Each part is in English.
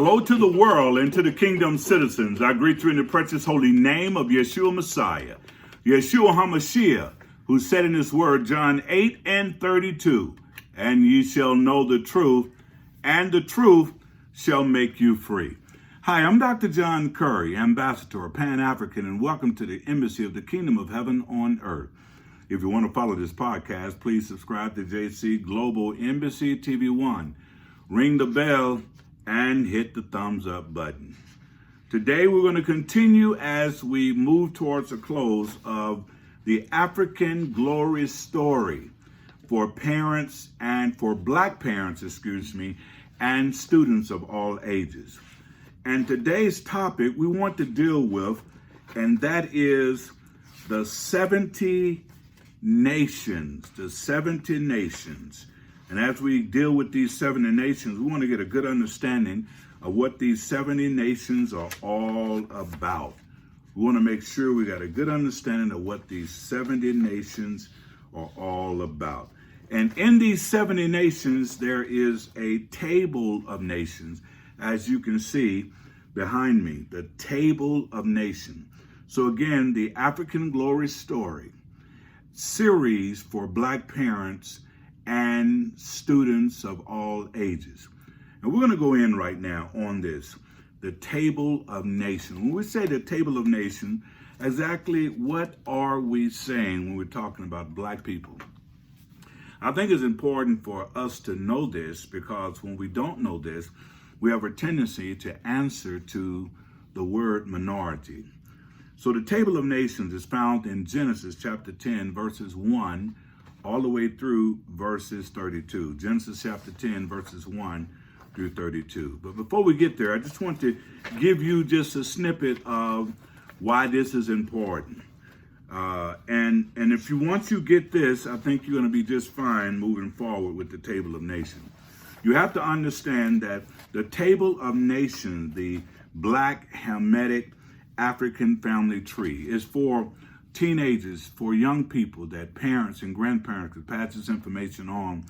Hello to the world and to the kingdom citizens. I greet you in the precious holy name of Yeshua Messiah, Yeshua HaMashiach, who said in his word, John 8:32, and ye shall know the truth, and the truth shall make you free. Hi, I'm Dr. John Curry, Ambassador, Pan-African, and welcome to the Embassy of the Kingdom of Heaven on Earth. If you want to follow this podcast, please subscribe to JC Global Embassy TV 1. Ring the bell and hit the thumbs up button. Today we're going to continue as we move towards the close of the African glory story for parents and for black parents, and students of all ages. And today's topic we want to deal with, and that is the 70 nations, the 70 nations. And as we deal with these 70 nations, we want to get a good understanding of what these 70 nations are all about. We want to make sure we got a good understanding of what these 70 nations are all about. And in these 70 nations, there is a table of nations, as you can see behind me, the table of nations. So again, the African Glory Story series for black parents and students of all ages. And we're going to go in right now on this, the Table of Nations. When we say the Table of Nations, exactly what are we saying when we're talking about black people? I think it's important for us to know this, because when we don't know this, we have a tendency to answer to the word minority. So the Table of Nations is found in Genesis chapter 10, verses 1 all the way through verses 32. Genesis chapter 10, verses 1 through 32. But before we get there, I just want to give you just a snippet of why this is important. And if once you get this, I think you're going to be just fine moving forward with the Table of Nations. You have to understand that the Table of Nations, the Black Hamitic African family tree, is for teenagers, for young people, that parents and grandparents could pass this information on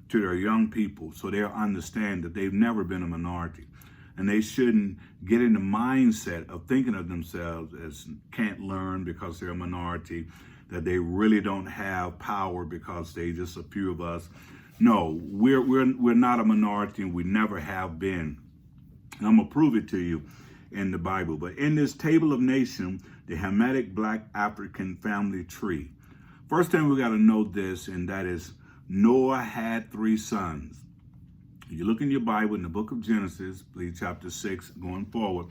to their young people so they'll understand that they've never been a minority. And they shouldn't get in the mindset of thinking of themselves as can't learn because they're a minority, that they really don't have power because they just a few of us. No, we're not a minority, and we never have been. And I'm going to prove it to you in the Bible. But in this Table of Nations, the Hamitic Black African family tree, first thing we got to know this, and that is Noah had 3 sons. If you look in your Bible in the book of Genesis, please, chapter 6, going forward,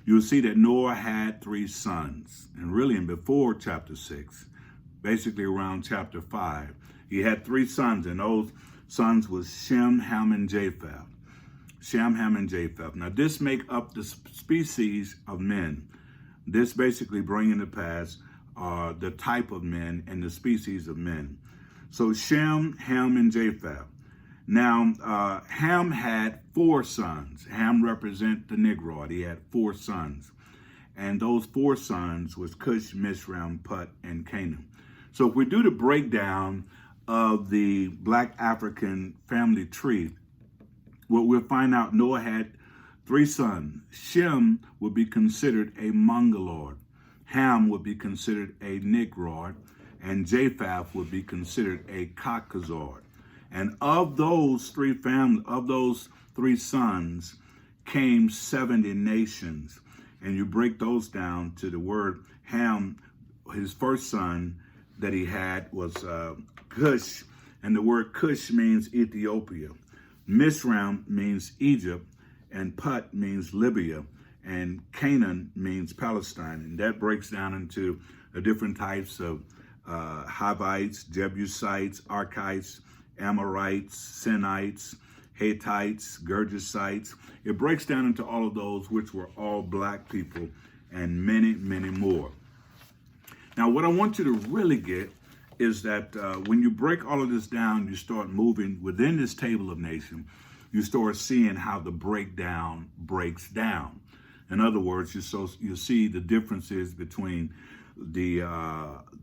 you'll see that Noah had 3 sons. And really, in before chapter 6, basically around chapter 5, he had 3 sons, and those sons was Shem, Ham, and Japheth. Shem, Ham, and Japheth. Now, this make up the species of men. This basically bringing to pass the type of men and the species of men. So Shem, Ham, and Japheth. Now, Ham had 4 sons. Ham represent the Negroid. He had 4 sons. And those 4 sons was Cush, Mizraim, Put, and Canaan. So if we do the breakdown of the Black African family tree, what we'll find out, Noah had 3 sons. Shem would be considered a Mongoloid. Ham would be considered a Negroid. And Japheth would be considered a Caucasoid. And of those 3 families, of those 3 sons, came 70 nations. And you break those down to the word Ham. His first son that he had was Cush, and the word Cush means Ethiopia. Mizraim means Egypt, and Put means Libya, and Canaan means Palestine. And that breaks down into the different types of Hivites, Jebusites, Archites, Amorites, Sinites, Hittites, Girgasites. It breaks down into all of those, which were all black people, and many, many more. Now, what I want you to really get is that when you break all of this down, you start moving within this Table of Nations, you start seeing how the breakdown breaks down. In other words, you see the differences between the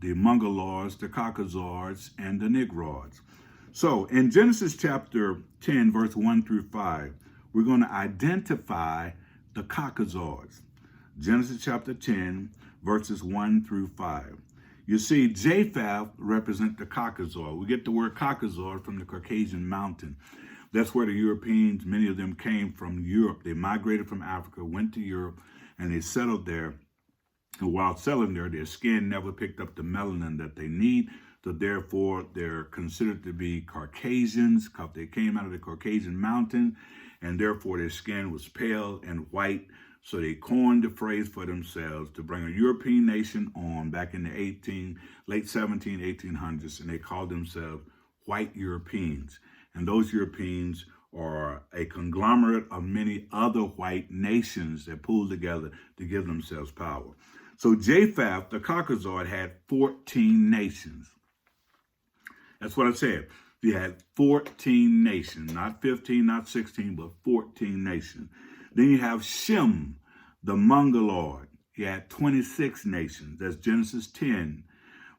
Mongoloids, the Caucasoids, and the Negroids. So in Genesis chapter 10, verse 1 through 5, we're going to identify the Caucasoids. Genesis chapter 10, verses 1 through 5. You see, Japheth represents the Caucasoid. We get the word Caucasoid from the Caucasian mountain. That's where the Europeans, many of them came from Europe. They migrated from Africa, went to Europe, and they settled there. And while settling there, their skin never picked up the melanin that they need. So therefore, they're considered to be Caucasians because they came out of the Caucasian mountain, and therefore their skin was pale and white. So they coined the phrase for themselves to bring a European nation on back in the late 1800s, and they called themselves white Europeans. And those Europeans are a conglomerate of many other white nations that pulled together to give themselves power. So Japheth, the Caucasoid, had 14 nations. That's what I said. He had 14 nations, not 15, not 16, but 14 nations. Then you have Shem, the Mongoloid. He had 26 nations. That's Genesis 10,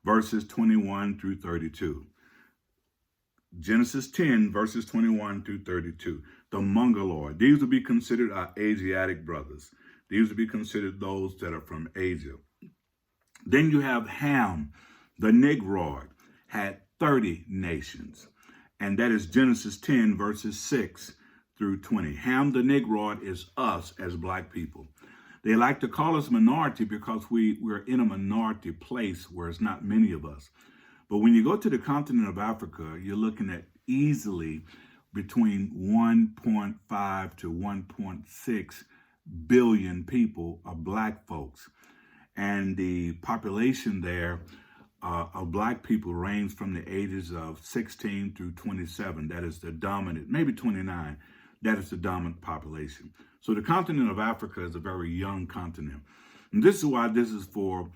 verses 21 through 32. Genesis 10, verses 21 through 32. The Mongoloid. These would be considered our Asiatic brothers. These would be considered those that are from Asia. Then you have Ham, the Negroid, had 30 nations. And that is Genesis 10, verses 6 through 20. Ham, the Negroid, is us as black people. They like to call us minority because we're in a minority place where it's not many of us. But when you go to the continent of Africa, you're looking at easily between 1.5 to 1.6 billion people are black folks. And the population there of black people range from the ages of 16 through 27. That is the dominant, maybe 29. That is the dominant population. So the continent of Africa is a very young continent. And this is why this is for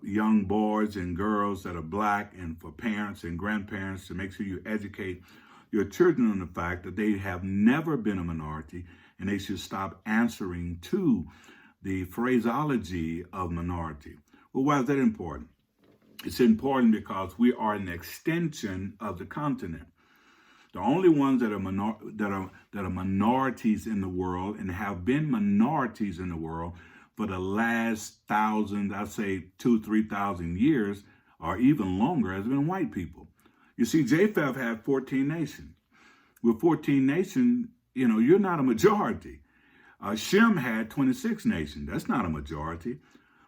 young boys and girls that are black, and for parents and grandparents to make sure you educate your children on the fact that they have never been a minority, and they should stop answering to the phraseology of minority. Well, why is that important? It's important because we are an extension of the continent. The only ones that are minorities in the world and have been minorities in the world for the last 1,000, I'd say 2,000-3,000 years, or even longer, has been white people. You see, Japheth had 14 nations. With 14 nations, you're not a majority. Shem had 26 nations. That's not a majority.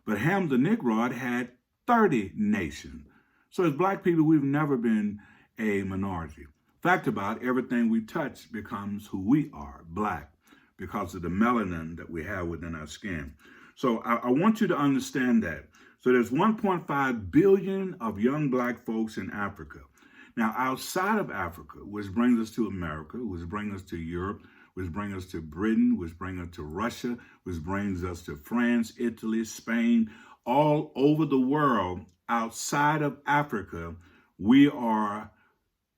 But Ham the Negroid had 30 nations. So as black people, we've never been a minority. Fact about everything we touch becomes who we are, black, because of the melanin that we have within our skin. So I want you to understand that. So there's 1.5 billion of young black folks in Africa. Now, outside of Africa, which brings us to America, which brings us to Europe, which brings us to Britain, which brings us to Russia, which brings us to France, Italy, Spain, all over the world, outside of Africa, we are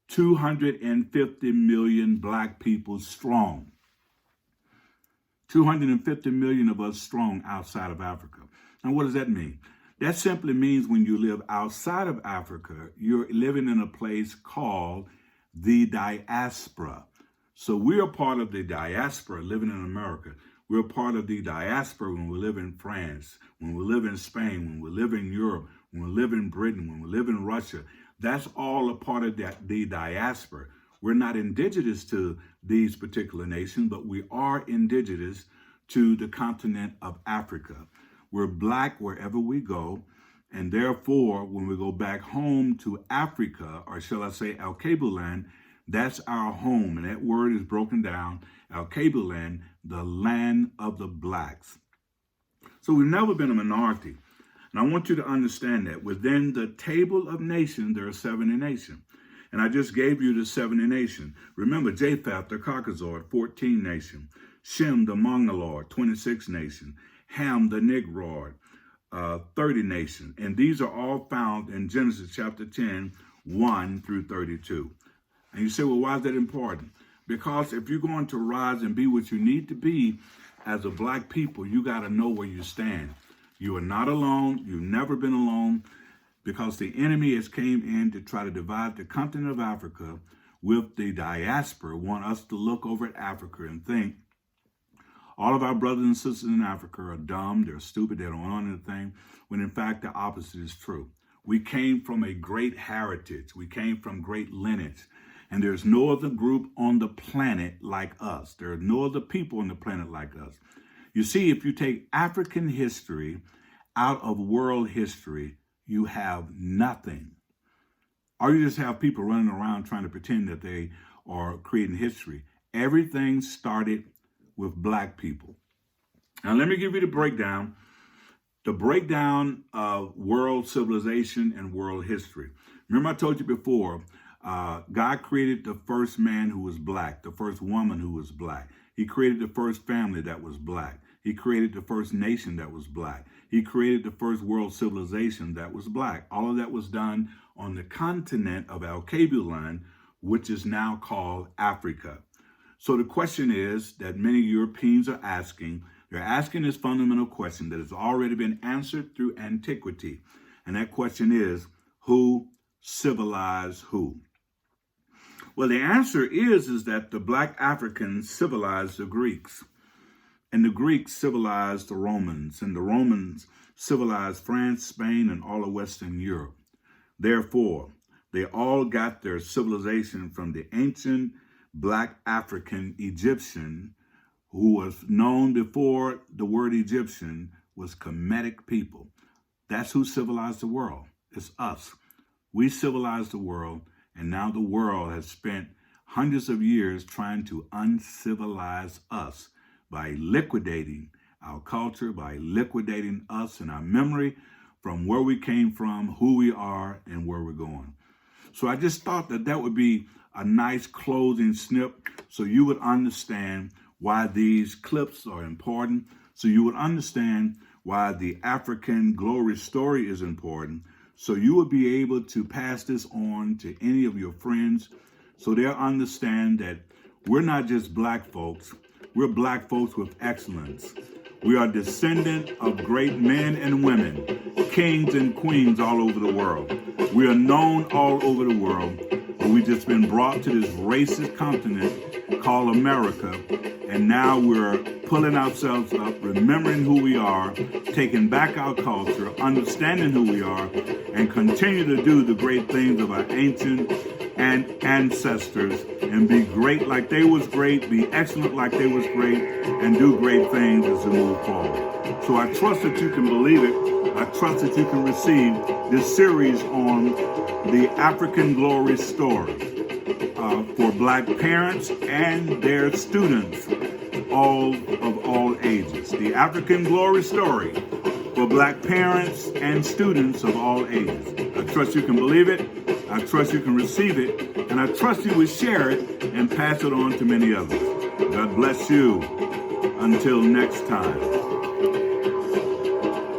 250 million black people strong. 250 million of us strong outside of Africa. Now, what does that mean? That simply means when you live outside of Africa, you're living in a place called the diaspora. So we are part of the diaspora living in America. We're part of the diaspora when we live in France, when we live in Spain, when we live in Europe, when we live in Britain, when we live in Russia. That's all a part of the diaspora. We're not indigenous to these particular nations, but we are indigenous to the continent of Africa. We're black wherever we go, and therefore, when we go back home to Africa, or shall I say Al-Kabulan, that's our home, and that word is broken down, Al-Kabulan, the land of the blacks. So we've never been a minority. And I want you to understand that within the table of nations, there are 70 nations. And I just gave you the 70 nations. Remember, Japheth, the Caucasoid, 14 nations. Shem, the Mongoloid, 26 nations. Ham, the Negroid, 30 nations. And these are all found in Genesis chapter 10, 1 through 32. And you say, well, why is that important? Because if you're going to rise and be what you need to be as a black people, you got to know where you stand. You are not alone. You've never been alone, because the enemy has came in to try to divide the continent of Africa. with the diaspora want us to look over at Africa and think all of our brothers and sisters in Africa are dumb, they're stupid, they don't know anything, when in fact the opposite is true. We came from a great heritage. We came from great lineage. And there's no other group on the planet like us. There are no other people on the planet like us. You see, if you take African history out of world history, you have nothing. Or you just have people running around trying to pretend that they are creating history. Everything started with black people. Now, let me give you the breakdown of world civilization and world history. Remember I told you before, God created the first man who was black, the first woman who was black. He created the first family that was black. He created the first nation that was black. He created the first world civilization that was black. All of that was done on the continent of Alkebulan, which is now called Africa. So the question is that many Europeans are asking, they're asking this fundamental question that has already been answered through antiquity. And that question is, who civilized who? Well, the answer is that the black Africans civilized the Greeks. And the Greeks civilized the Romans. And the Romans civilized France, Spain, and all of Western Europe. Therefore, they all got their civilization from the ancient black African Egyptian, who was known before the word Egyptian was Kemetic people. That's who civilized the world. It's us. We civilized the world, and now the world has spent hundreds of years trying to uncivilize us by liquidating our culture, by liquidating us and our memory from where we came from, who we are, and where we're going. So I just thought that would be a nice closing snip so you would understand why these clips are important, so you would understand why the African glory story is important, so you would be able to pass this on to any of your friends so they'll understand that we're not just black folks, we're black folks with excellence. We are descendant of great men and women, kings and queens all over the world. We are known all over the world, but we've just been brought to this racist continent called America, and now we're pulling ourselves up, remembering who we are, taking back our culture, understanding who we are, and continue to do the great things of our ancient and ancestors, and be great like they was great, be excellent like they was great, and do great things as we move forward. So I trust that you can believe it. I trust that you can receive this series on the African glory story for black parents and their students, all of all ages. The African glory story for black parents and students of all ages. I trust you can believe it. I trust you can receive it, and I trust you will share it and pass it on to many others. God bless you. Until next time.